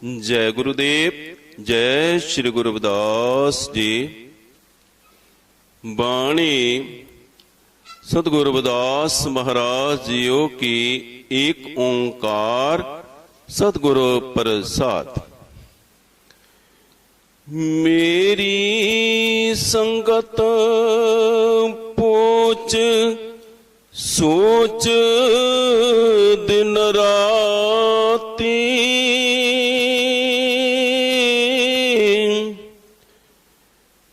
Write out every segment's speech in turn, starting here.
जय गुरुदेव। जय श्री गुरु रविदास जी। बाणी सतगुरु रविदास महाराज जियो की एक ओंकार सतगुरु प्रसाद। मेरी संगत पोच सोच दिन राती,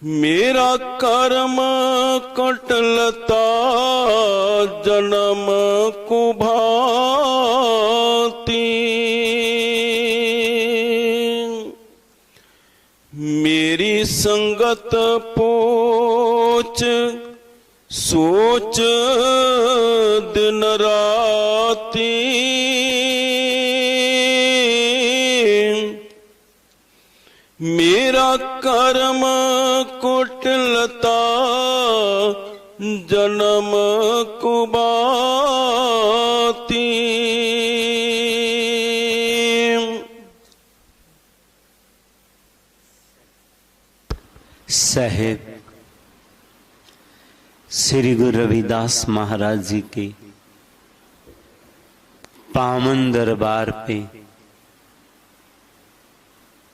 मेरा कर्म कटलता जन्म को भांति, मेरी संगत पोच सोच दिन राती, मेरा कर्म कुटिलता जन्म कुबाती। साहेब श्री गुरु रविदास महाराज जी के पावन दरबार पे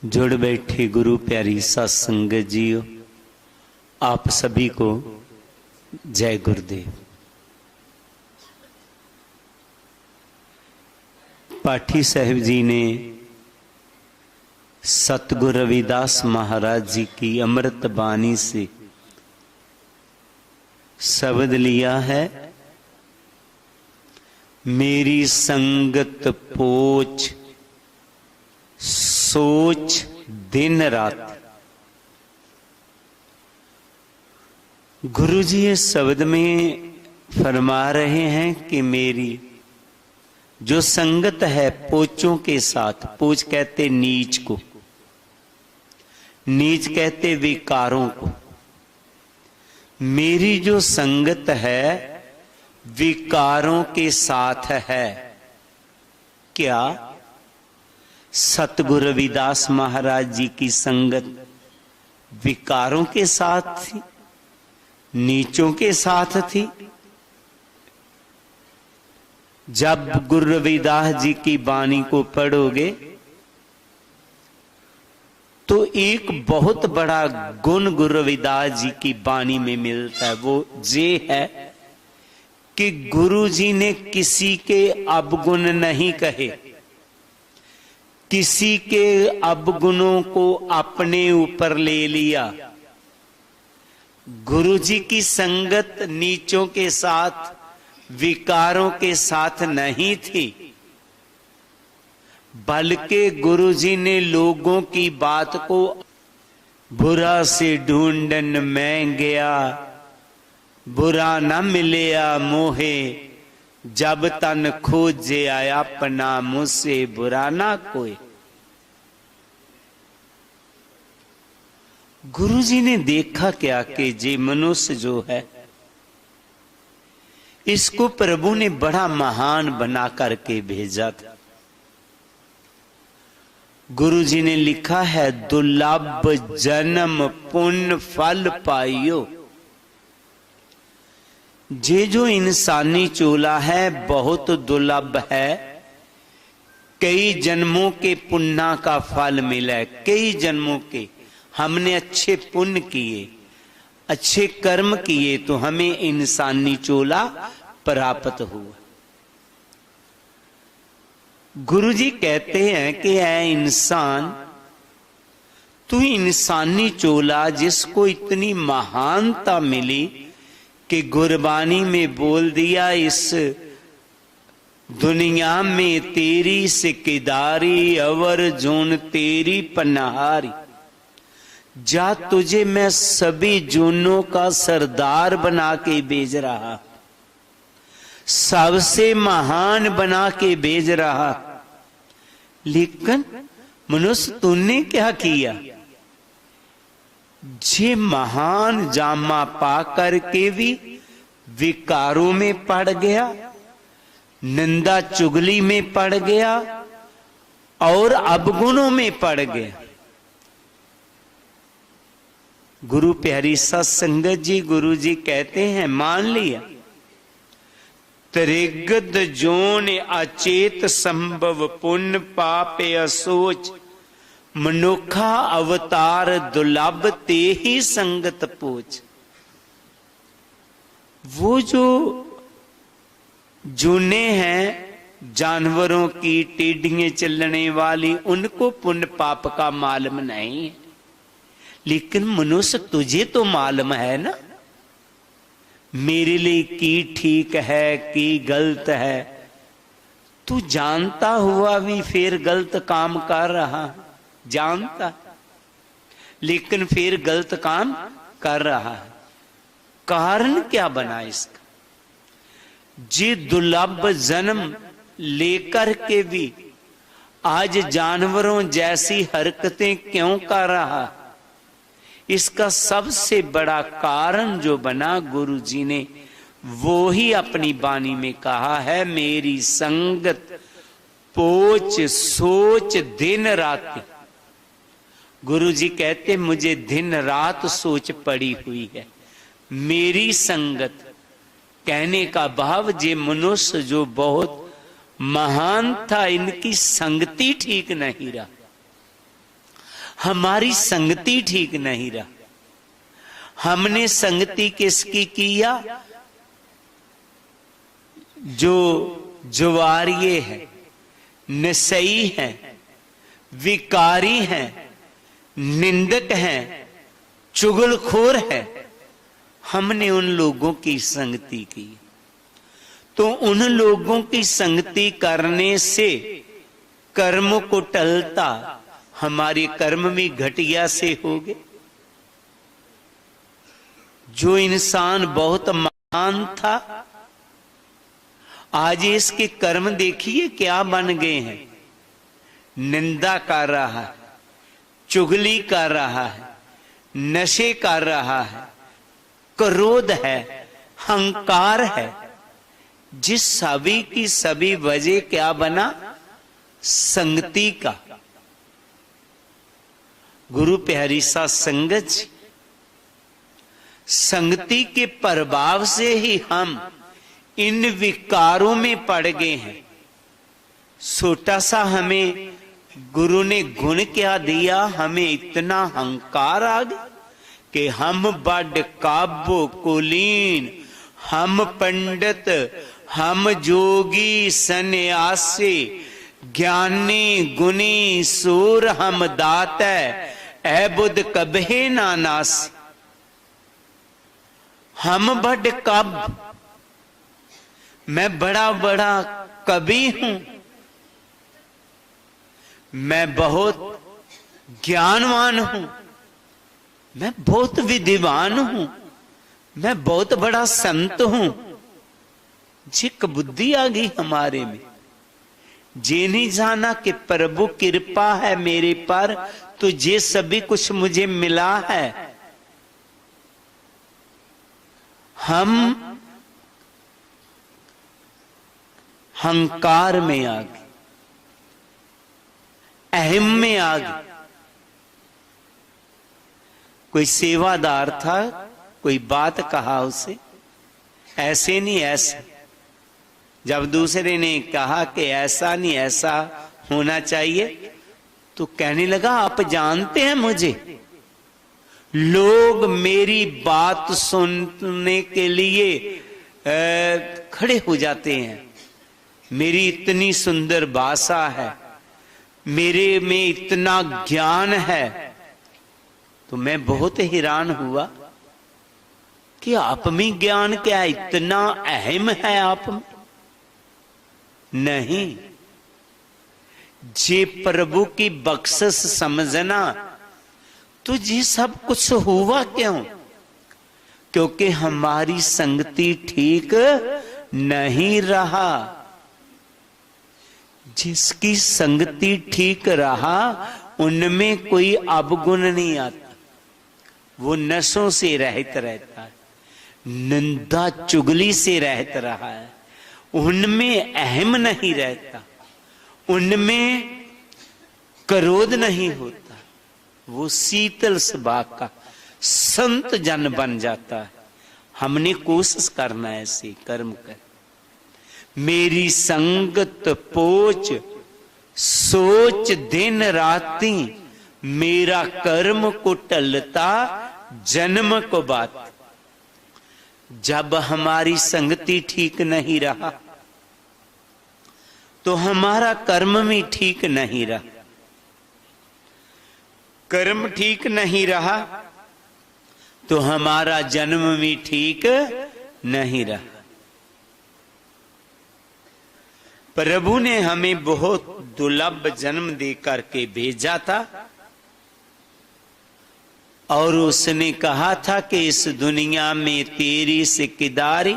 जुड़ बैठे गुरु प्यारी सत्संग जियो, आप सभी को जय गुरुदेव। पाठी साहब जी ने सतगुरु रविदास महाराज जी की अमृत बाणी से शब्द लिया है, मेरी संगत पोच सोच दिन रात। गुरु जी इस शब्द में फरमा रहे हैं कि मेरी जो संगत है पोचों के साथ, पोच कहते नीच को, नीच कहते विकारों को, मेरी जो संगत है विकारों के साथ है। क्या सतगुरु रविदास महाराज जी की संगत विकारों के साथ थी, नीचों के साथ थी? जब गुरु रविदास जी की वाणी को पढ़ोगे तो एक बहुत बड़ा गुण गुरु रविदास जी की वाणी में मिलता है। वो ये है कि गुरु जी ने किसी के अवगुण नहीं कहे, किसी के अवगुणों को अपने ऊपर ले लिया। गुरु जी की संगत नीचों के साथ विकारों के साथ नहीं थी, बल्कि गुरु जी ने लोगों की बात को बुरा से ढूंढन मैं गया, बुरा न मिलया मोहे, जब तन खोजे आया अपना मुझसे बुरा ना कोई। गुरु जी ने देखा क्या कि जे मनुष्य जो है इसको प्रभु ने बड़ा महान बना करके भेजा था। गुरु जी ने लिखा है, दुर्लभ जन्म पुण्य फल पाइयो। जे जो इंसानी चोला है बहुत दुर्लभ है, कई जन्मों के पुण्य का फल मिला है, कई जन्मों के हमने अच्छे पुण्य किए, अच्छे कर्म किए तो हमें इंसानी चोला प्राप्त हुआ। गुरु जी कहते हैं कि ऐ इंसान, तू इंसानी चोला जिसको इतनी महानता मिली कि गुरबानी में बोल दिया, इस दुनिया में तेरी सिकदारी अवर जोन तेरी पनाहारी। जा तुझे मैं सभी जोनों का सरदार बना के भेज रहा, सबसे महान बना के भेज रहा। लेकिन मनुष्य तूने क्या किया? जे महान जामा पा करके भी विकारों में पड़ गया, निंदा चुगली में पड़ गया, और अवगुणों में पड़ गया। गुरु प्यारी सत्संगत जी, गुरु जी कहते हैं, मान लिया त्रिगद जोन अचेत संभव पुण्य पाप असोच, मनुखा अवतार दुर्लभ ते ही संगत पोच। वो जो जूने हैं जानवरों की, टेढ़ियां चलने वाली, उनको पुण्य पाप का मालूम नहीं है, लेकिन मनुष्य तुझे तो मालूम है ना मेरे लिए की ठीक है की गलत है। तू जानता हुआ भी फिर गलत काम कर रहा, जानता लेकिन फिर गलत काम कर रहा है। कारण क्या बना इसका? जी दुर्लभ जन्म लेकर के भी आज जानवरों जैसी हरकतें क्यों कर रहा? इसका सबसे बड़ा कारण जो बना, गुरु जी ने वो ही अपनी वाणी में कहा है, मेरी संगत पोच सोच दिन रात। गुरु जी कहते मुझे दिन रात सोच पड़ी हुई है, मेरी संगत। कहने का भाव, जे मनुष्य जो बहुत महान था, इनकी संगति ठीक नहीं रहा, हमारी संगति ठीक नहीं रहा। हमने संगति किसकी किया? जो जुवारिये है, नशई है, विकारी है, निंदक है, चुगलखोर है, हमने उन लोगों की संगति की। तो उन लोगों की संगति करने से कर्म को टलता, हमारे कर्म भी घटिया से हो गए। जो इंसान बहुत महान था, आज इसके कर्म देखिए क्या बन गए हैं। निंदा कर रहा है, चुगली कर रहा है, नशे कर रहा है, क्रोध है, हंकार है। जिस सभी की सभी वजह क्या बना? संगति का। गुरु प्यारी सा संगत जी, संगति के प्रभाव से ही हम इन विकारों में पड़ गए हैं। छोटा सा हमें गुरु ने गुण क्या दिया, हमें इतना हंकार आ गया कि हम बड़ काव्य कुलीन, हम पंडित, हम जोगी सन्यासी, ज्ञानी गुणी सूर, हम दाता ऐ बुद्ध कबहे ना नास। हम बड़ काव्य, मैं बड़ा बड़ा कवि हूं, मैं बहुत ज्ञानवान हूं, मैं बहुत विद्वान हूं, मैं बहुत बड़ा संत हूं। जी बुद्धि आ गई हमारे में। जे नहीं जाना कि प्रभु कृपा है मेरे पर, तो ये सभी कुछ मुझे मिला है। हम हंकार में आ गए, अहम में आ गए। कोई सेवादार था, कोई बात कहा उसे, ऐसे नहीं ऐसे। जब दूसरे ने कहा कि ऐसा नहीं ऐसा होना चाहिए, तो कहने लगा आप जानते हैं मुझे, लोग मेरी बात सुनने के लिए खड़े हो जाते हैं। मेरी इतनी सुंदर भाषा है, मेरे में इतना ज्ञान है। तो मैं बहुत हैरान हुआ कि आप में ज्ञान क्या इतना अहम है आप में? नहीं, जे प्रभु की बख्शिश समझना, तो ये सब कुछ हुआ क्यों? क्योंकि हमारी संगति ठीक नहीं रहा। जिसकी संगति ठीक रहा, उनमें कोई अवगुण नहीं आता। वो नशों से रहित रहता है, निंदा चुगली से रहित रहा है, उनमें अहम नहीं रहता, उनमें क्रोध नहीं होता, वो शीतल स्वभाव का संत जन बन जाता है। हमने कोशिश करना है, ऐसे कर्म कर। मेरी संगत पोच सोच दिन राती, मेरा कर्म को टलता जन्म को बात। जब हमारी संगति ठीक नहीं रहा तो हमारा कर्म भी ठीक नहीं रहा। कर्म ठीक नहीं रहा तो हमारा जन्म भी ठीक नहीं रहा। प्रभु ने हमें बहुत दुर्लभ जन्म दे करके भेजा था और उसने कहा था कि इस दुनिया में तेरी सिकदारी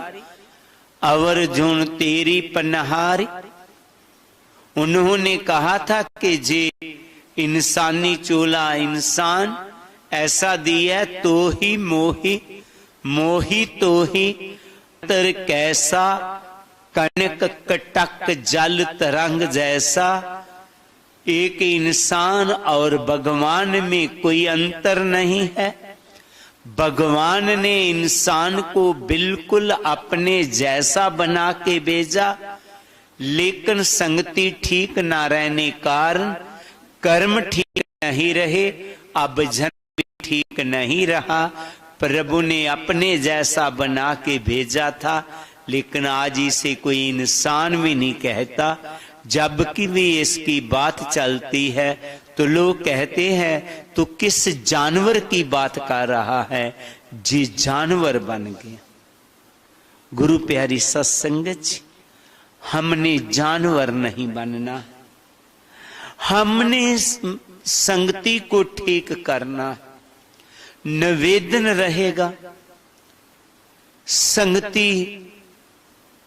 अवर जुन तेरी पनहारी। उन्होंने कहा था कि जे इंसानी चोला इंसान ऐसा दिया तो ही मोही, मोही तो ही तर कैसा, कनक कटक जल तरंग जैसा। एक इंसान और भगवान में कोई अंतर नहीं है। भगवान ने इंसान को बिल्कुल अपने जैसा बना के भेजा, लेकिन संगति ठीक ना रहने कारण कर्म ठीक नहीं रहे, अब जन्म भी ठीक नहीं रहा। प्रभु ने अपने जैसा बना के भेजा था, लेकिन आज इसे कोई इंसान भी नहीं कहता। जबकि भी इसकी बात चलती है तो लोग कहते हैं तो किस जानवर की बात कर रहा है, जी जानवर बन गया। गुरु प्यारी सत्संगत जी, हमने जानवर नहीं बनना, हमने संगति को ठीक करना। निवेदन रहेगा, संगति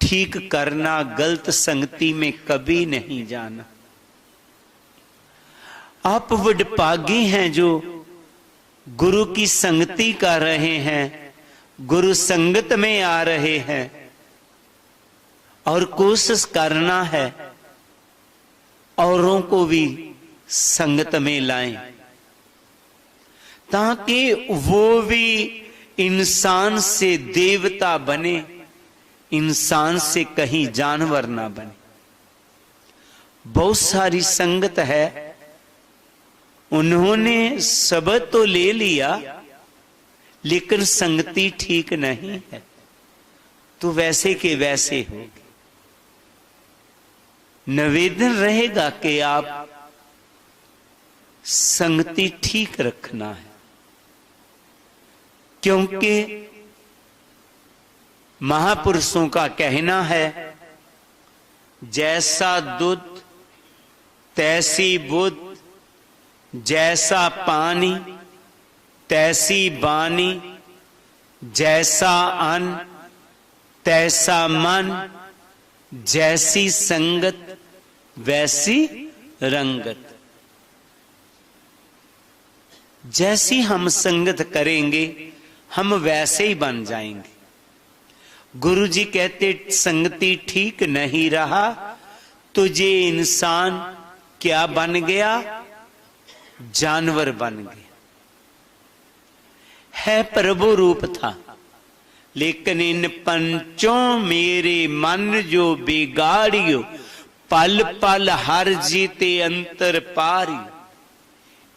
ठीक करना, गलत संगति में कभी नहीं जाना। आप वडभागी हैं जो गुरु की संगति कर रहे हैं, गुरु संगत में आ रहे हैं और कोशिश करना है औरों को भी संगत में लाएं, ताकि वो भी इंसान से देवता बने, इंसान से कहीं जानवर ना बने। बहुत सारी संगत है, उन्होंने सब तो ले लिया लेकिन संगति ठीक नहीं है, तो वैसे के वैसे होगी। निवेदन रहेगा कि आप संगति ठीक रखना है, क्योंकि महापुरुषों का कहना है जैसा दूध तैसी बुद्ध, जैसा पानी तैसी बानी, जैसा अन्न तैसा मन, जैसी संगत वैसी रंगत। जैसी हम संगत करेंगे हम वैसे ही बन जाएंगे। गुरु जी कहते संगति ठीक नहीं रहा तो ये इंसान क्या बन गया, जानवर बन गया। है प्रभु रूप था, लेकिन इन पंचों मेरे मन जो बिगाड़ियो, पल पल हर जीते अंतर पारी।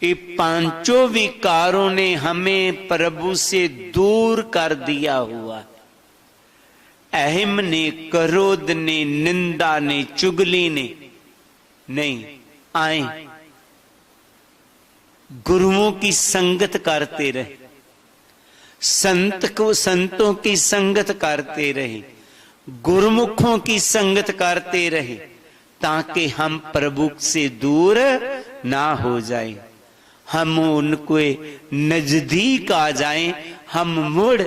ये पांचों विकारों ने हमें प्रभु से दूर कर दिया हुआ। अहम ने, क्रोध ने, निंदा ने, चुगली ने नहीं आए। गुरुओं की संगत करते रहे, संतों की संगत करते रहे, गुरुमुखों की संगत करते रहे, ताकि हम प्रभु से दूर ना हो जाएं, हम उनको नजदीक आ जाएं, हम मुड़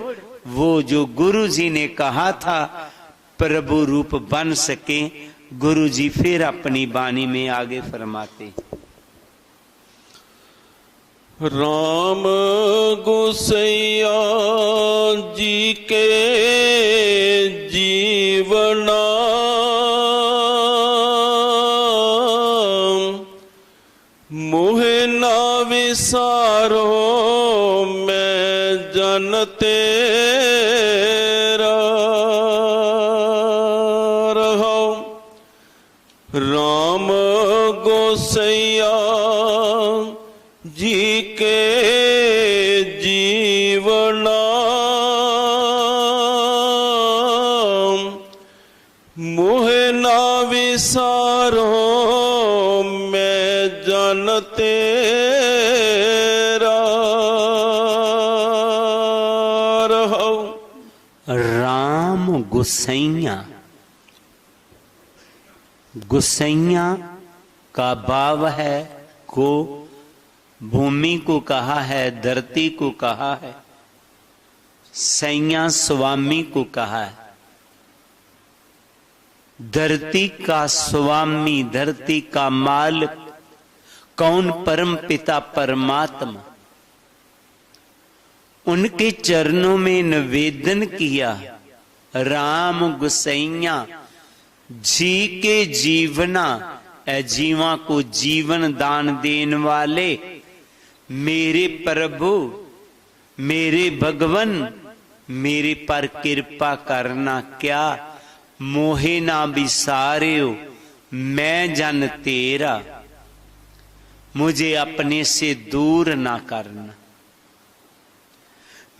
वो जो गुरु जी ने कहा था प्रभु रूप बन सके। गुरु जी फिर अपनी वाणी में आगे फरमाते, राम गोसैया जी के जीवना ना विसारो मैं जन तेरा रहो। राम गोसैया जी के जीवना मोहे ना विसारो मैं जन तेरा रहो। राम गुसैया, गुसैया का भाव है को, भूमि को कहा है, धरती को कहा है, सैया स्वामी को कहा है। धरती का स्वामी, धरती का मालिक कौन? परम पिता परमात्मा। उनके चरणों में निवेदन किया, राम गुसैया जी के जीवना, जीवा को जीवन दान देने वाले मेरे प्रभु, मेरे भगवन, मेरे पर कृपा करना। क्या? मोहे ना बिसारियो मैं जन तेरा, मुझे अपने से दूर ना करना।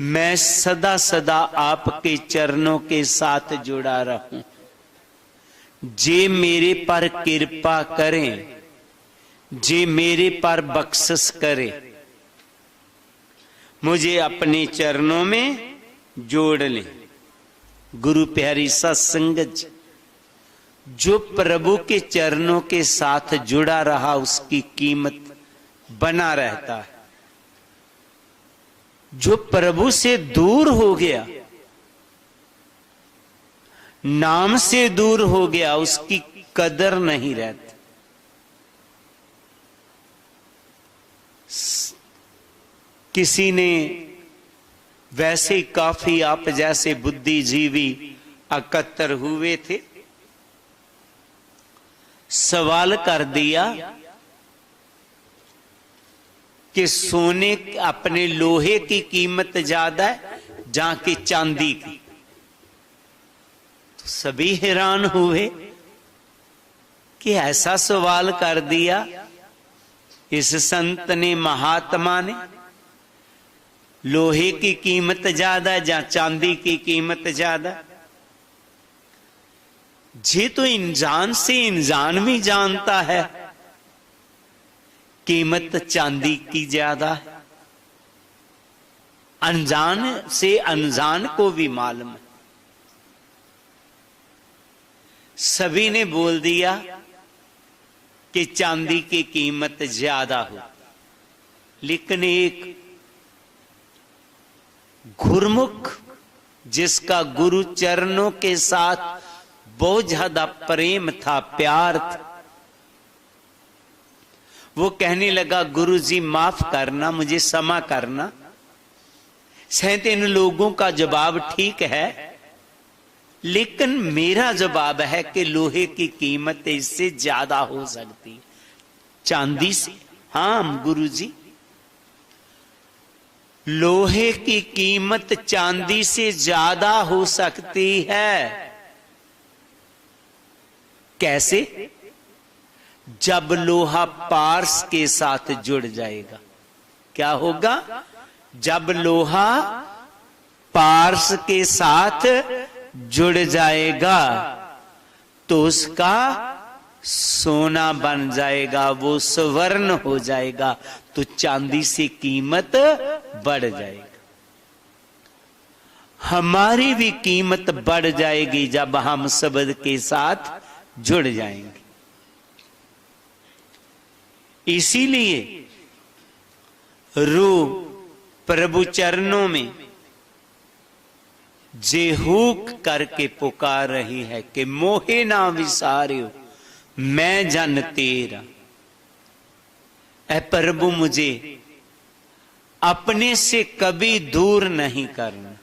मैं सदा सदा आपके चरणों के साथ जुड़ा रहूं। जे मेरे पर कृपा करें, जे मेरे पर बख्शिश करे, मुझे अपने चरणों में जोड़ ले। गुरु प्यारी सत्संगत जी, जो प्रभु के चरणों के साथ जुड़ा रहा उसकी कीमत बना रहता है। जो प्रभु से दूर हो गया, नाम से दूर हो गया, उसकी कदर नहीं रहती। किसी ने वैसे ही काफी आप जैसे बुद्धिजीवी एकत्र हुए थे, सवाल कर दिया कि सोने अपने लोहे की कीमत ज्यादा है जहां की चांदी की। तो सभी हैरान हुए कि ऐसा सवाल कर दिया इस संत ने, महात्मा ने। लोहे की कीमत ज्यादा या चांदी की कीमत ज्यादा? जे तो इंसान से इंसान भी जानता है कीमत चांदी की ज्यादा है। अनजान से अनजान को भी मालूम है। सभी ने बोल दिया कि चांदी की कीमत ज्यादा हो। लेकिन एक गुरुमुख, जिसका गुरु चरणों के साथ बहुत ज्यादा प्रेम था, प्यार था, वो कहने लगा, गुरु जी माफ करना, मुझे क्षमा करना। शायद इन लोगों का जवाब ठीक है, लेकिन मेरा जवाब है कि लोहे की कीमत इससे ज्यादा हो सकती है चांदी से। हाँ गुरु जी, लोहे की कीमत चांदी से ज्यादा हो सकती है। कैसे? जब लोहा पार्स के साथ जुड़ जाएगा। क्या होगा? जब लोहा पार्स के साथ जुड़ जाएगा तो उसका सोना बन जाएगा, वो स्वर्ण हो जाएगा, तो चांदी से कीमत बढ़ जाएगी। हमारी भी कीमत बढ़ जाएगी जब हम शब्द के साथ जुड़ जाएंगे। इसीलिए रू प्रभु चरणों में जेहूक करके पुकार रही है कि मोहे ना विसारियो मैं जन तेरा। ऐ प्रभु, मुझे अपने से कभी दूर नहीं करना।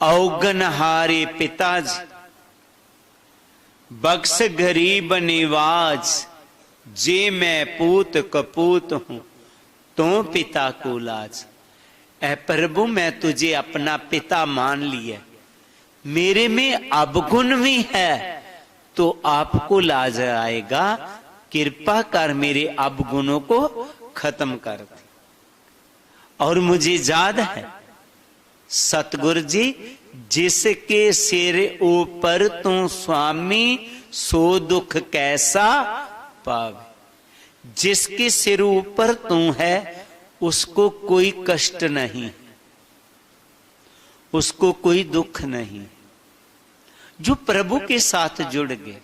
औगनहारे पिताजी, बख्श गरीब निवाज, जे मैं पूत कपूत हूं तो पिता को लाज। ऐ प्रभु मैं तुझे अपना पिता मान लिया, मेरे में अवगुण भी है तो आपको लाज आएगा, कृपा कर मेरे अवगुणों को खत्म कर दे। और मुझे याद है सतगुरु जी, जिसके सिर ऊपर तू स्वामी सो दुख कैसा पावे। जिसके सिर ऊपर तू है उसको कोई कष्ट नहीं, उसको कोई दुख नहीं। जो प्रभु के साथ जुड़ गए,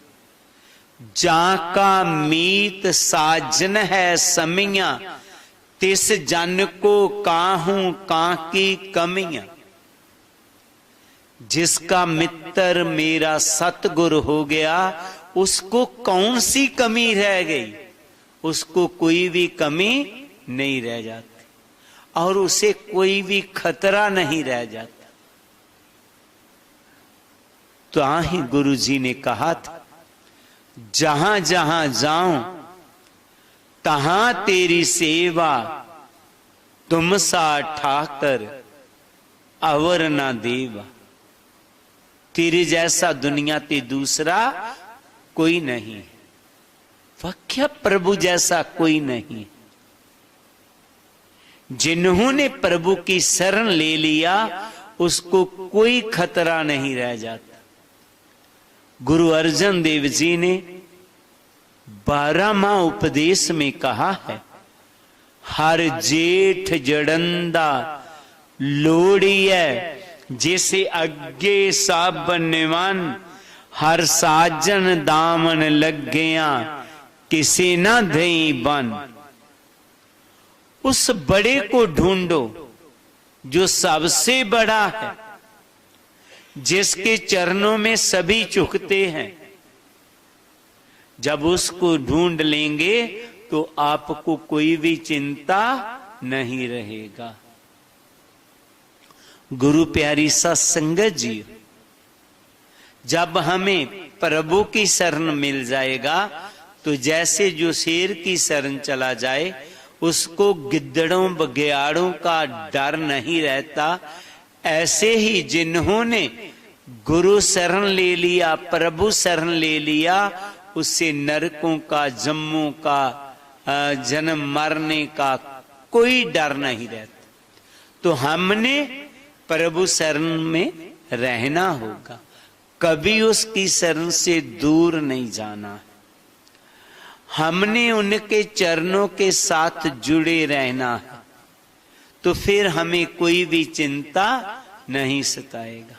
जाका मीत साजन है समिया, तिस जन को काहू काकी कमियां। जिसका मित्र मेरा सतगुरु हो गया, उसको कौन सी कमी रह गई, उसको कोई भी कमी नहीं रह जाती और उसे कोई भी खतरा नहीं रह जाता। तो आही गुरु जी ने कहा था, जहां जहां जाऊं तहां तेरी सेवा, तुम सा ठाकर अवर ना देवा। तेरे जैसा दुनिया ते दूसरा कोई नहीं, वाक्य प्रभु जैसा कोई नहीं। जिन्होंने प्रभु की शरण ले लिया उसको कोई खतरा नहीं रह जाता। गुरु अर्जन देव जी ने 12वां उपदेश में कहा है, हर जेठ जड़ंदा लोड़िए, जैसे अग्गे साबन निवन, हर साजन दामन लग गया, किसी ना धई बन। उस बड़े को ढूंढो जो सबसे बड़ा है, जिसके चरणों में सभी झुकते हैं। जब उसको ढूंढ लेंगे तो आपको कोई भी चिंता नहीं रहेगा। गुरु प्यारी सत्संगत जी, जब हमें प्रभु की शरण मिल जाएगा तो जैसे जो शेर की शरण चला जाए उसको गिद्दड़ों बघियाड़ों का डर नहीं रहता, ऐसे ही जिन्होंने गुरु शरण ले लिया, प्रभु शरण ले लिया, उससे नरकों का, जम्मों का, जन्म मरने का कोई डर नहीं रहता। तो हमने प्रभु शरण में रहना होगा, कभी उसकी शरण से दूर नहीं जाना। हमने उनके चरणों के साथ जुड़े रहना है, तो फिर हमें कोई भी चिंता नहीं सताएगा।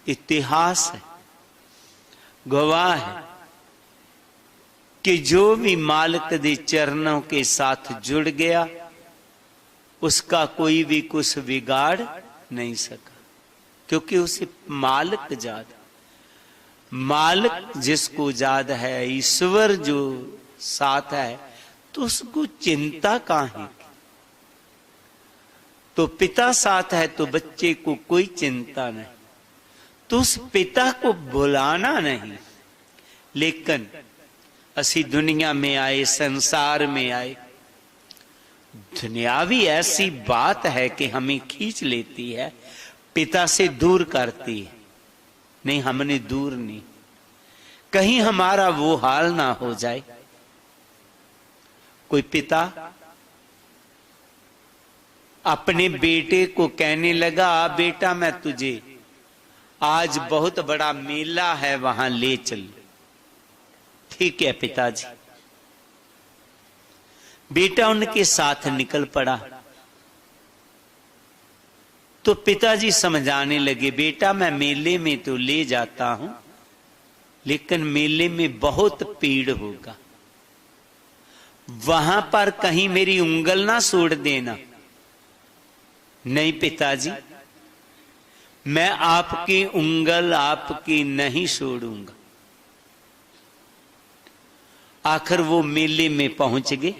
इतिहास है, गवाह है कि जो भी मालिक दे चरणों के साथ जुड़ गया उसका कोई भी कुछ बिगाड़ नहीं सका, क्योंकि उसे मालिक याद, मालिक जिसको याद है, ईश्वर जो साथ है, तो उसको चिंता काहे। तो पिता साथ है तो बच्चे को कोई चिंता नहीं, तो उस पिता को बुलाना नहीं। लेकिन असी दुनिया में आए, संसार में आए, दुनियावी ऐसी बात है कि हमें खींच लेती है, पिता से दूर करती है। नहीं, हमने दूर नहीं, कहीं हमारा वो हाल ना हो जाए। कोई पिता अपने बेटे को कहने लगा, बेटा मैं तुझे आज बहुत बड़ा मेला है वहां ले चल। ठीक है पिताजी। बेटा उनके साथ निकल पड़ा तो पिताजी समझाने लगे, बेटा मैं मेले में तो ले जाता हूं, लेकिन मेले में बहुत भीड़ होगा, वहां पर कहीं मेरी उंगल ना छोड़ देना। नहीं पिताजी, मैं आपकी उंगल आपकी नहीं छोड़ूंगा। आखिर वो मेले में पहुंच गए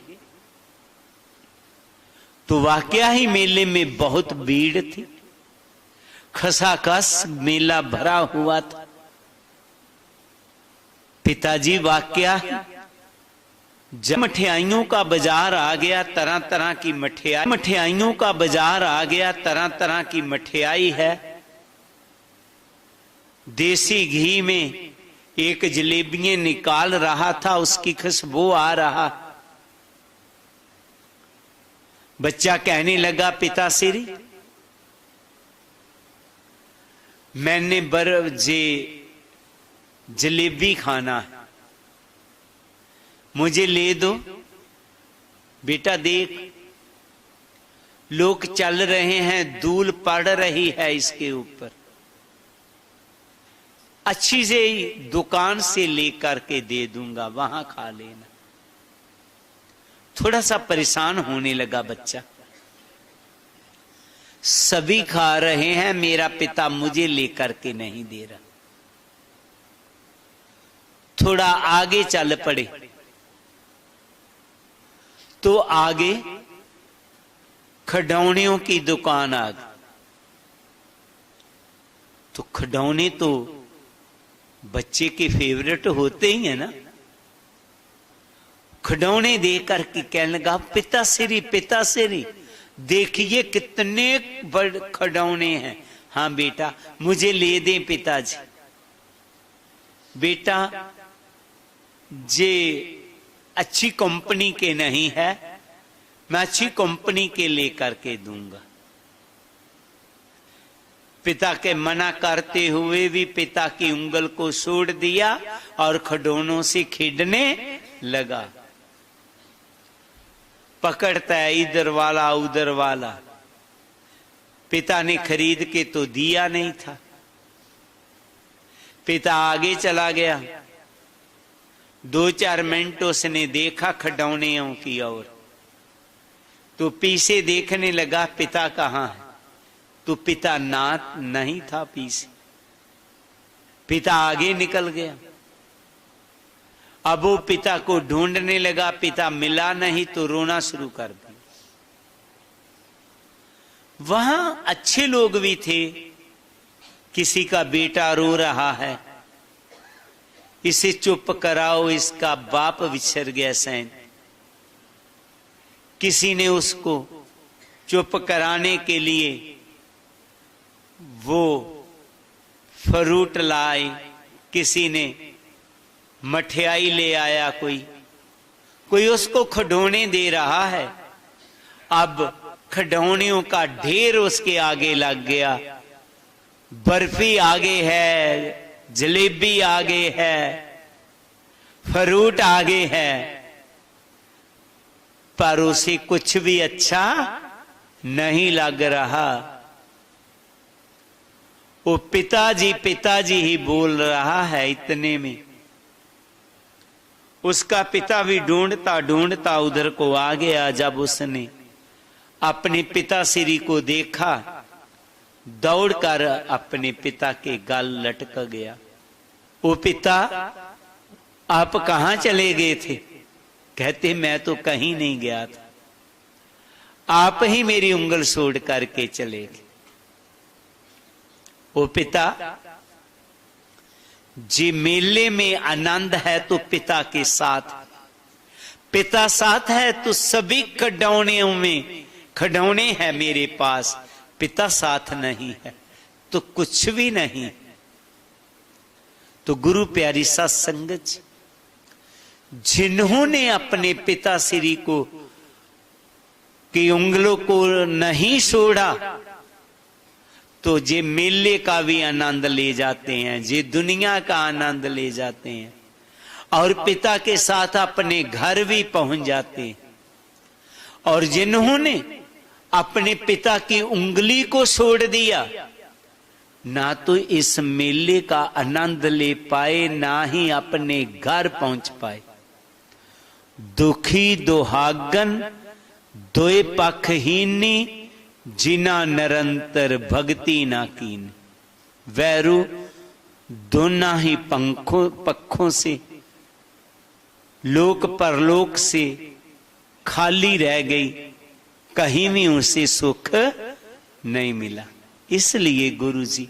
तो वाकया ही मेले में बहुत भीड़ थी, खसाखस मेला भरा हुआ था। पिताजी वाकया जब मठियाइयों का बाजार आ गया, तरह तरह की मठियाइयों का बाजार आ गया, तरह तरह की मठियाई है। देसी घी में एक जलेबियां निकाल रहा था, उसकी खुशबू आ रहा। बच्चा कहने लगा, पिताश्री मैंने जलेबी खाना है, मुझे ले दो। बेटा देख, लोग चल रहे हैं, धूल पड़ रही है इसके ऊपर, अच्छी से दुकान से लेकर के दे दूंगा, वहां खा लेना। थोड़ा सा परेशान होने लगा बच्चा। सभी खा रहे हैं, मेरा पिता मुझे लेकर के नहीं दे रहा। थोड़ा आगे चल पड़े तो आगे खिलौनों की दुकान आ गई। तो खिलौने तो बच्चे के फेवरेट होते ही है ना। खिलौने देकर के कहने लगा, पिताश्री पिताश्री देखिए कितने बड़े खिलौने हैं। हाँ बेटा, मुझे ले दें पिताजी। बेटा जे अच्छी कंपनी के नहीं है, मैं अच्छी कंपनी के लेकर के दूंगा। पिता के मना करते हुए भी पिता की उंगल को छोड़ दिया और खिलौनों से खेलने लगा। पकड़ता है इधर वाला उधर वाला। पिता ने खरीद के तो दिया नहीं था। पिता आगे चला गया। 2-4 मिनट उसने देखा खिलौनों की ओर, तो पीछे देखने लगा पिता कहाँ है। तो पिता नहीं था पीछे। पिता आगे निकल गया। अब वो पिता को ढूंढने लगा, पिता मिला नहीं तो रोना शुरू कर दिया। वहां अच्छे लोग भी थे। किसी का बेटा रो रहा है, इसे चुप कराओ, इसका बाप बिछड़ गया सैन। किसी ने उसको चुप कराने के लिए वो फ्रूट लाए, किसी ने मठियाई ले आया, कोई उसको खिलौने दे रहा है। अब खिलौनों का ढेर उसके आगे लग गया। बर्फी आगे है, जलेबी आगे है, फ्रूट आगे है, पर उसे कुछ भी अच्छा नहीं लग रहा। वो पिताजी ही बोल रहा है। इतने में उसका पिता भी ढूंढता ढूंढता उधर को आ गया। जब उसने अपने पिताश्री को देखा, दौड़कर अपने पिता के गाल लटक गया। वो पिता, आप कहां चले गए थे? कहते, मैं तो कहीं नहीं गया था, आप ही मेरी उंगल छोड़ करके चले गए। वो पिता, जी मेले में आनंद है तो पिता के साथ, पिता साथ है तो सभी खिलौनों में खिलौने हैं मेरे पास, पिता साथ नहीं है तो कुछ भी नहीं। तो गुरु प्यारी सत्संगत, जिन्होंने अपने पिताश्री को की उंगलों को नहीं छोड़ा, तो जे मेले का भी आनंद ले जाते हैं, जे दुनिया का आनंद ले जाते हैं, और पिता के साथ अपने घर भी पहुंच जाते हैं। और जिन्होंने अपने पिता की उंगली को छोड़ दिया, ना तो इस मेले का आनंद ले पाए, ना ही अपने घर पहुंच पाए। दुखी दुहागन दोए पखहीनी, जिना निरंतर भक्ति ना कीन। वैरू दोना ही पक्षों से, लोक परलोक से खाली रह गई, कहीं भी उसे सुख नहीं मिला। इसलिए गुरु जी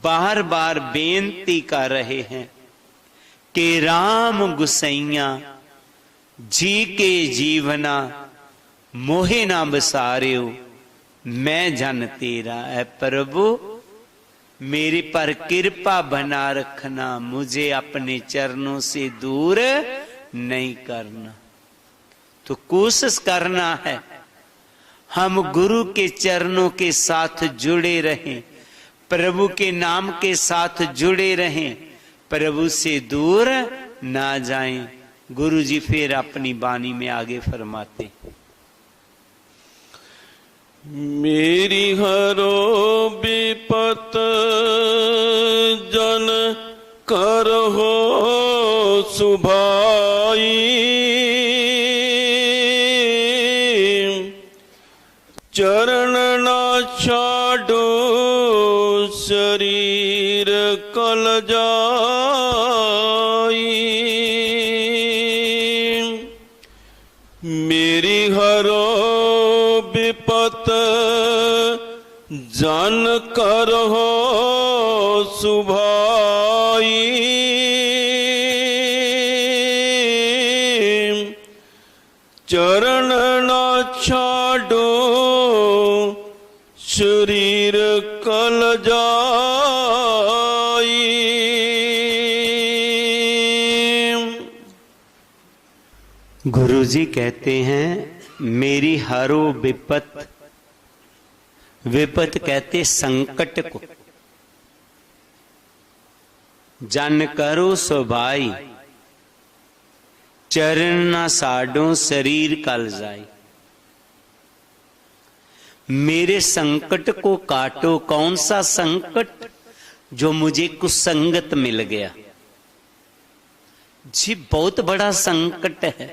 बार बार बेनती कर रहे हैं कि राम गुसैया जी के जीवना मोहे ना बसारियो, मैं जन तेरा है प्रभु, मेरे पर कृपा बना रखना, मुझे अपने चरणों से दूर नहीं करना। तो कोशिश करना है हम गुरु के चरणों के साथ जुड़े रहें, प्रभु के नाम के साथ जुड़े रहें, प्रभु से दूर ना जाएं। गुरु जी फिर अपनी वाणी में आगे फरमाते, मेरी हरो विपत जन करहो सुभाई, चरण ना छाडो शरीर कल जाई। मेरी हरो विपत जन करहो सुभाई, चरण ना छाडो शरीर कल जाई। गुरु जी कहते हैं मेरी हरो विपत, विपत कहते संकट को, जन करो सुभाई, चरण ना साडो शरीर कल जाए। मेरे संकट को काटो। कौन सा संकट? जो मुझे कुसंगत मिल गया जी, बहुत बड़ा संकट है।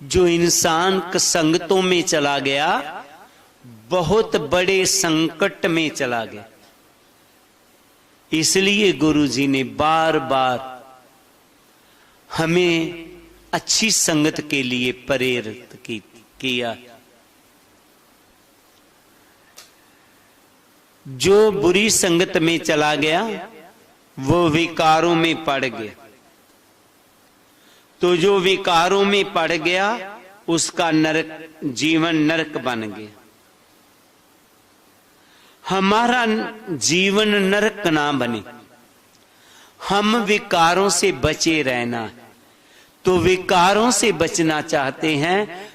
जो इंसान संगतों में चला गया बहुत बड़े संकट में चला गया। इसलिए गुरु जी ने बार बार हमें अच्छी संगत के लिए प्रेरित किया। जो बुरी संगत में चला गया वो विकारों में पड़ गया, तो जो विकारों में पड़ गया उसका नरक, जीवन नरक बन गया। हमारा जीवन नरक ना बने, हम विकारों से बचे रहना है। तो विकारों से बचना चाहते हैं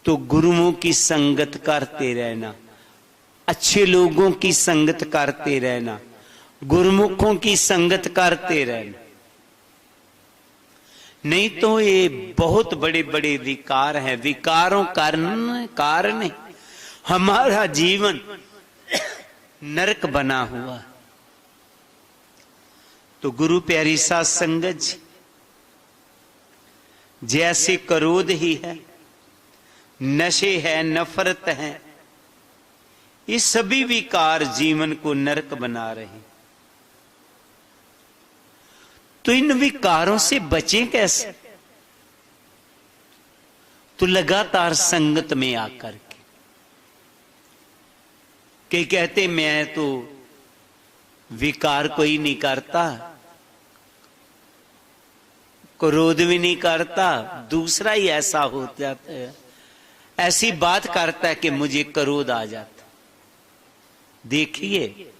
तो गुरुओं की संगत करते रहना, अच्छे लोगों की संगत करते रहना, गुरुमुखों की संगत करते रहना। नहीं तो ये बहुत बड़े बड़े विकार हैं। विकारों कारण हमारा जीवन नरक बना हुआ। तो गुरु प्यारी साध संगत जी, जैसे क्रोध ही है, नशे है, नफरत है, ये सभी विकार जीवन को नरक बना रहे। तो इन विकारों से बचें कैसे? तो लगातार संगत में आकर के कहते मैं तो विकार कोई नहीं करता, क्रोध भी नहीं करता, दूसरा ही ऐसा हो जाता है, ऐसी बात करता है कि मुझे क्रोध आ जाता। देखिए,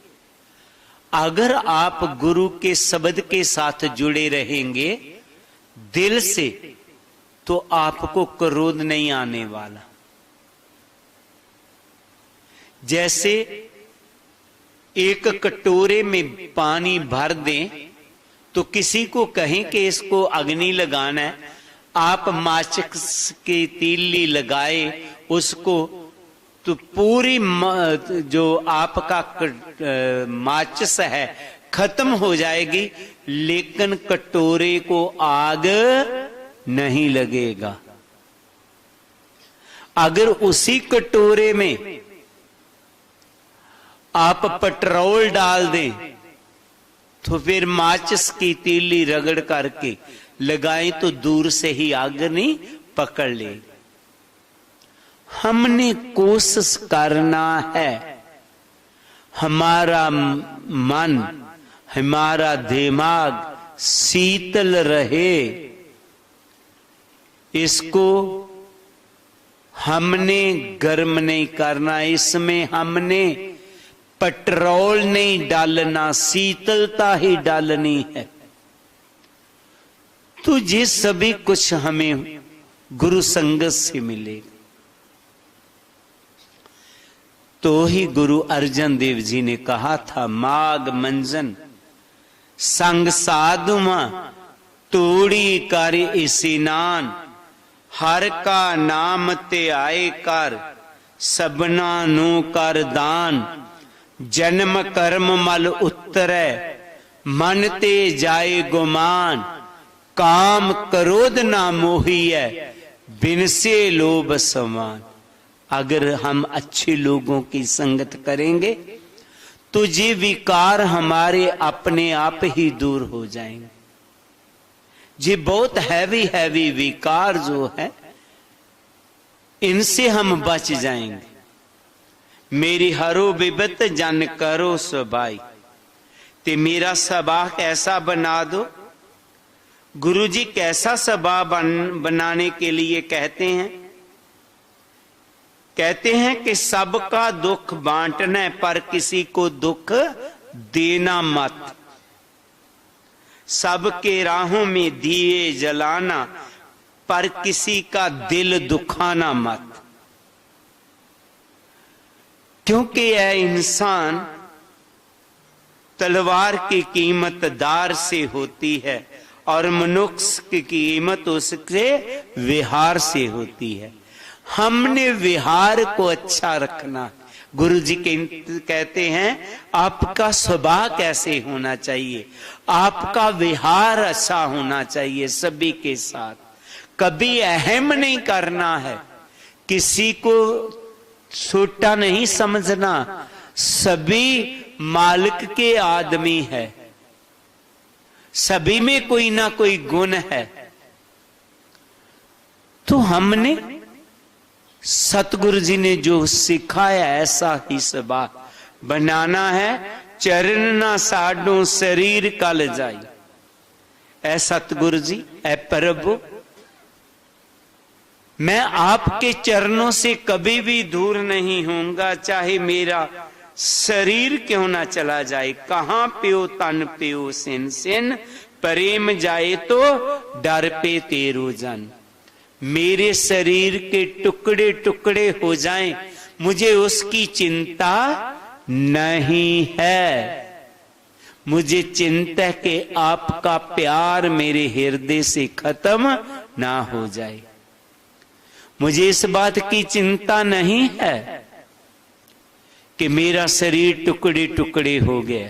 अगर आप गुरु के शब्द के साथ जुड़े रहेंगे दिल से, तो आपको क्रोध नहीं आने वाला। जैसे एक कटोरे में पानी भर दें तो किसी को कहें कि इसको अग्नि लगाना है, आप माचिस की तीली लगाए उसको, तो पूरी जो आपका माचिस है खत्म हो जाएगी, लेकिन कटोरे को आग नहीं लगेगा। अगर उसी कटोरे में आप पेट्रोल डाल दें तो फिर माचिस की तीली रगड़ करके लगाएं तो दूर से ही आग नहीं पकड़ ले। हमने कोशिश करना है हमारा मन, हमारा दिमाग शीतल रहे, इसको हमने गर्म नहीं करना, इसमें हमने पेट्रोल नहीं डालना, शीतलता ही डालनी है। तो ये सभी कुछ हमें गुरु संगत से मिलेगा। तो ही गुरु अर्जन देव जी ने कहा था, माग मंजन संग साधुमा तोड़ी कर इसिनान, हर का नाम ते आए कर सबना नु कर दान, जन्म कर्म मल उतरै मन ते जाए गुमान, काम क्रोध ना मोहिए बिन से लोभ समान। अगर हम अच्छे लोगों की संगत करेंगे तो ये विकार हमारे अपने आप ही दूर हो जाएंगे। ये बहुत हैवी विकार जो है, इनसे हम बच जाएंगे। मेरी हरो विबत जन करो सबाई, ते मेरा स्वभाव कैसा बना दो। गुरु जी कैसा स्वभाव बनाने के लिए कहते हैं? कहते हैं कि सबका दुख बांटना है पर किसी को दुख देना मत, सबके राहों में दिए जलाना पर किसी का दिल दुखाना मत। क्योंकि यह इंसान तलवार की कीमत दार से होती है और मनुष्य की कीमत उसके विहार से होती है। हमने विहार को अच्छा रखना। गुरु जी कहते हैं आपका स्वभाव कैसे होना चाहिए, आपका विहार अच्छा होना चाहिए सभी के साथ। कभी अहम नहीं करना है, किसी को छोटा नहीं समझना, सभी मालिक के आदमी है, सभी में कोई ना कोई गुण है। तो हमने सतगुरु जी ने जो सिखाया ऐसा ही स्वभाव बनाना है। चरण ना साडो शरीर कल जाई, ऐ सतगुरु जी, ऐ प्रभु, मैं आपके चरणों से कभी भी दूर नहीं होऊंगा, चाहे मेरा शरीर क्यों ना चला जाए। कहां प्यो तन प्यो सिन सिन, प्रेम जाए तो डर पे तेरो जन। मेरे शरीर के टुकड़े टुकड़े हो जाएं, मुझे उसकी चिंता नहीं है। मुझे चिंता है कि आपका प्यार मेरे हृदय से खत्म ना हो जाए। मुझे इस बात की चिंता नहीं है कि मेरा शरीर टुकड़े टुकड़े हो गया।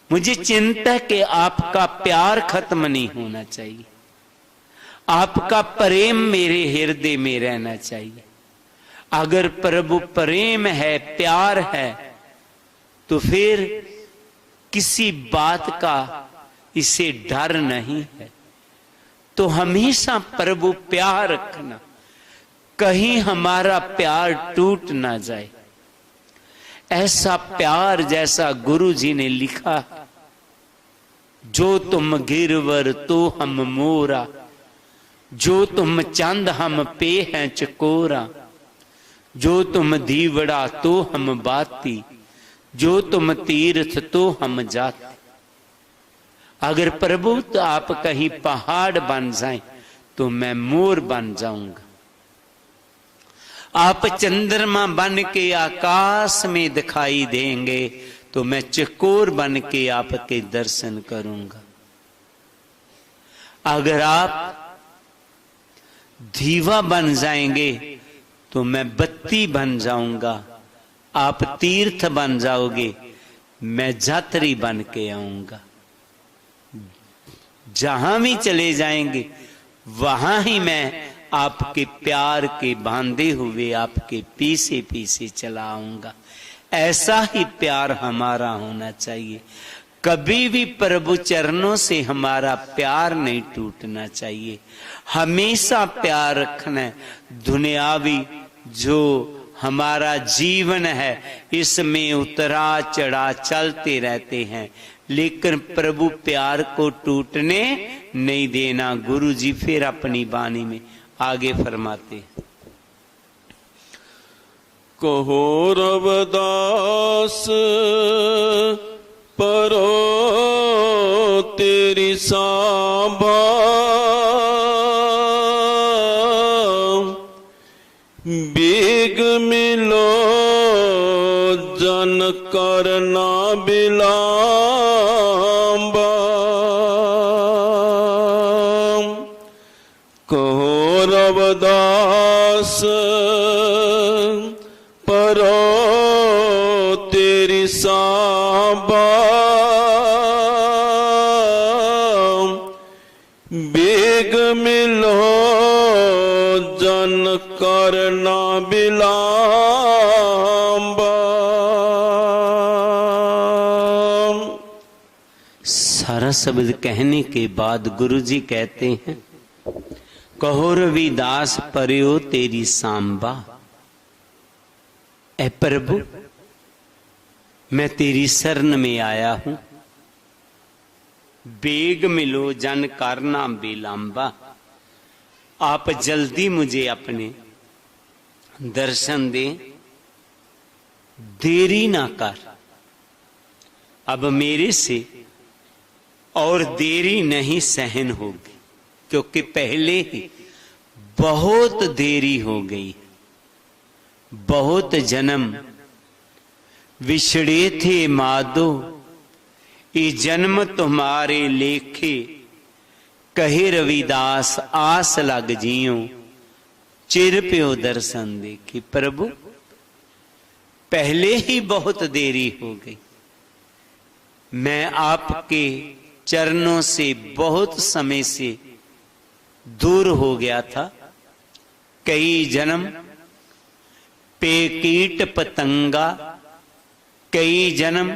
मुझे चिंता है कि आपका प्यार खत्म नहीं होना चाहिए, आपका प्रेम मेरे हृदय में रहना चाहिए। अगर प्रभु प्रेम है, प्यार है, तो फिर किसी बात का इसे डर नहीं है। तो हमेशा प्रभु प्यार रखना, कहीं हमारा प्यार टूट ना जाए। ऐसा प्यार जैसा गुरु जी ने लिखा, जो तुम गिरवर तो हम मोरा, जो तुम चंद हम पे हैं चकोरा, जो तुम दीवड़ा तो हम बाती, जो तुम तीर्थ तो हम जाते। अगर प्रभु तो आप कहीं पहाड़ बन जाएं तो मैं मोर बन जाऊंगा। आप चंद्रमा बन के आकाश में दिखाई देंगे तो मैं चकोर बन के आपके दर्शन करूंगा। अगर आप दीवा बन जाएंगे तो मैं बत्ती बन जाऊंगा। आप तीर्थ बन जाओगे, मैं जात्री बन के आऊंगा। जहां भी चले जाएंगे वहां ही मैं आपके प्यार के बांधे हुए आपके पीछे पीछे चला आऊंगा। ऐसा ही प्यार हमारा होना चाहिए। कभी भी प्रभु चरणों से हमारा प्यार नहीं टूटना चाहिए। हमेशा प्यार रखना है। दुनियावी जो हमारा जीवन है इसमें उतरा चढ़ा चलते रहते हैं, लेकिन प्रभु प्यार को टूटने नहीं देना। गुरु जी फिर अपनी वाणी में आगे फरमाते, कहो रविदास परो तेरी सांभा, बेग मिलो जन करना बिलांबा। कहो रविदास परो तेरी सांभा, बेग मिलो जन करना बिलांबा। सारा शब्द कहने के बाद गुरु जी कहते हैं, कहो रविदास पर्यो तेरी सांबा। ऐ प्रभु, मैं तेरी शरण में आया हूं, बेग मिलो जन करना बिलांबा। आप जल्दी मुझे अपने दर्शन दे, देरी ना कर। अब मेरे से और देरी नहीं सहन होगी, क्योंकि पहले ही बहुत देरी हो गई। बहुत जन्म विछड़े थे माधो, ये जन्म तुम्हारे लेखे। कहे रविदास आस लग जियो, चिर प्यो दर्शन देखी। प्रभु, पहले ही बहुत देरी हो गई। मैं आपके चरणों से बहुत समय से दूर हो गया था। कई जन्म पे कीट पतंगा, कई जन्म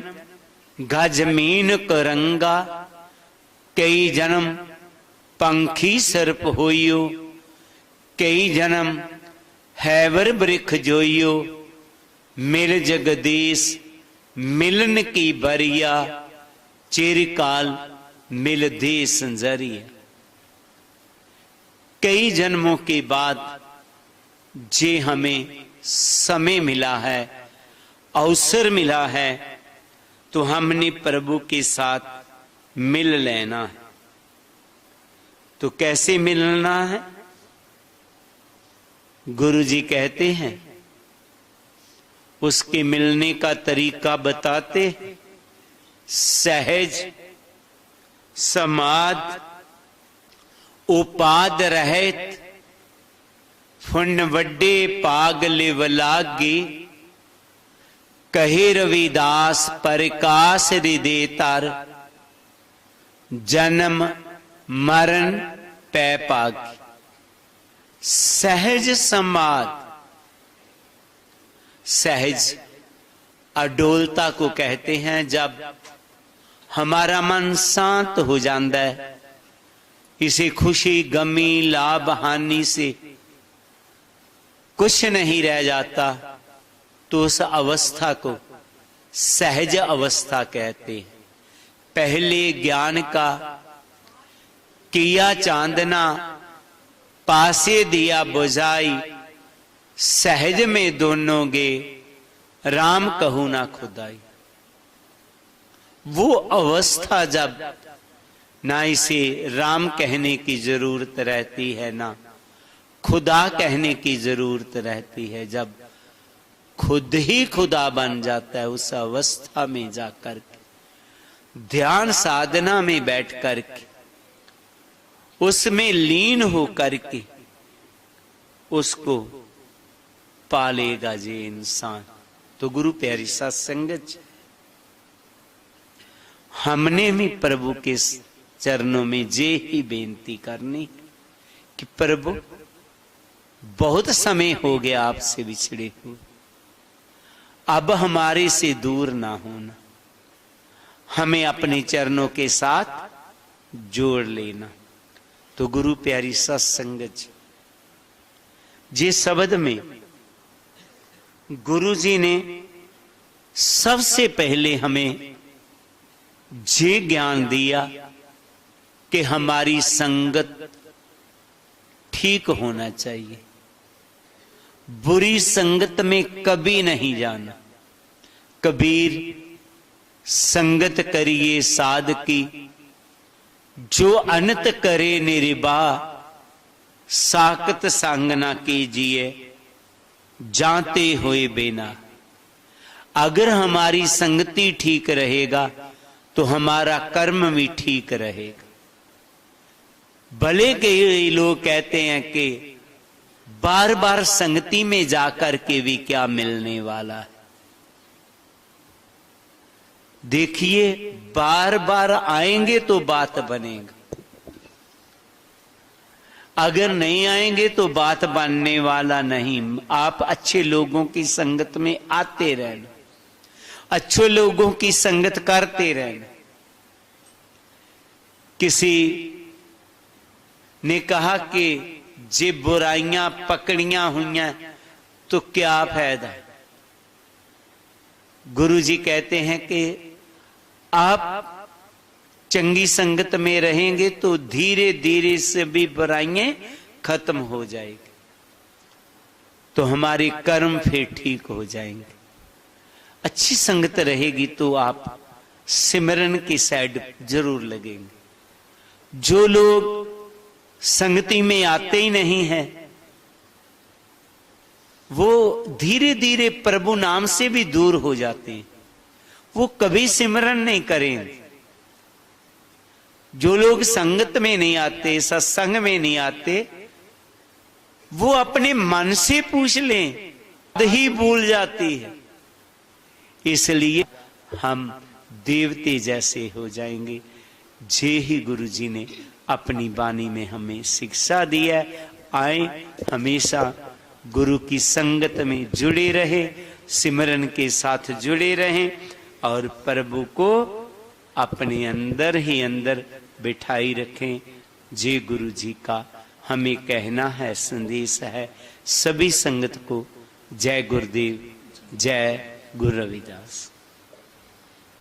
गजमीन करंगा, कई जन्म पंखी सर्प होइयो, कई जन्म हैवर वृक्ष जोइयो। मिल जगदीश मिलन की बरिया, चिरकाल मिल दे संजरिया। कई जन्मों के बाद जे हमें समय मिला है, अवसर मिला है, तो हमने प्रभु के साथ मिल लेना है। तो कैसे मिलना है? गुरु जी कहते हैं, उसके मिलने का तरीका बताते, सहज समाद उपाद रहत, फुन वड्डे पाग लिवलागे। कहे रविदास प्रकाश हृदय तार, जन्म मरण पै पाग। सहज समाद, सहज अडोलता को कहते हैं। जब हमारा मन शांत हो जाता है, इसे खुशी गमी लाभ हानि से कुछ नहीं रह जाता, तो उस अवस्था को सहज अवस्था कहते हैं। पहले ज्ञान का किया चांदना, पासे दिया बुझाई। सहज में दोनों गे, राम कहू ना खुदाई। वो अवस्था जब ना इसे राम कहने की जरूरत रहती है, ना खुदा कहने की जरूरत रहती है। जब खुद ही खुदा बन जाता है, उस अवस्था में जाकर के, ध्यान साधना में बैठ करके, उसमें लीन हो करके उसको पालेगा जे इंसान। तो गुरु प्यारी सत्संगत, हमने भी प्रभु के चरणों में जे ही बेनती करनी कि प्रभु, बहुत समय हो गया आपसे बिछड़े हुए, अब हमारे से दूर ना होना, हमें अपने चरणों के साथ जोड़ लेना। तो गुरु प्यारी सत्संगत, जिस शब्द में गुरु जी ने सबसे पहले हमें ये ज्ञान दिया कि हमारी संगत ठीक होना चाहिए। बुरी संगत में कभी नहीं जाना। कबीर संगत करिए साध की, जो अनत करे निरिबा, साकत संग ना कीजिए जाते हुए बिना। अगर हमारी संगति ठीक रहेगा तो हमारा कर्म भी ठीक रहेगा। भले के लोग कहते हैं कि बार बार संगति में जाकर के भी क्या मिलने वाला है। देखिए, बार बार आएंगे तो बात बनेगा, अगर नहीं आएंगे तो बात बनने वाला नहीं। आप अच्छे लोगों की संगत में आते रहना, अच्छे लोगों की संगत करते रहना। किसी ने कहा कि जे बुराइयां पकड़ियां हुई तो क्या फायदा। गुरु जी कहते हैं कि आप चंगी संगत में रहेंगे तो धीरे धीरे से भी बुराइयां खत्म हो जाएगी, तो हमारे कर्म फिर ठीक हो जाएंगे। अच्छी संगत रहेगी तो आप सिमरन की साइड जरूर लगेंगे। जो लोग संगति में आते ही नहीं है, वो धीरे धीरे प्रभु नाम से भी दूर हो जाते हैं, वो कभी सिमरन नहीं करेंगे। जो लोग संगत में नहीं आते, सत्संग में नहीं आते, वो अपने मन से पूछ लें ही भूल जाती है। इसलिए हम देवते जैसे हो जाएंगे। जे ही गुरु जी ने अपनी वाणी में हमें शिक्षा दी है। आए हमेशा गुरु की संगत में जुड़े रहे, सिमरन के साथ जुड़े रहें और प्रभु को अपने अंदर ही अंदर बिठाई रखें। जे गुरु जी का हमें कहना है, संदेश है सभी संगत को। जय गुरुदेव, जय गुरु रविदास।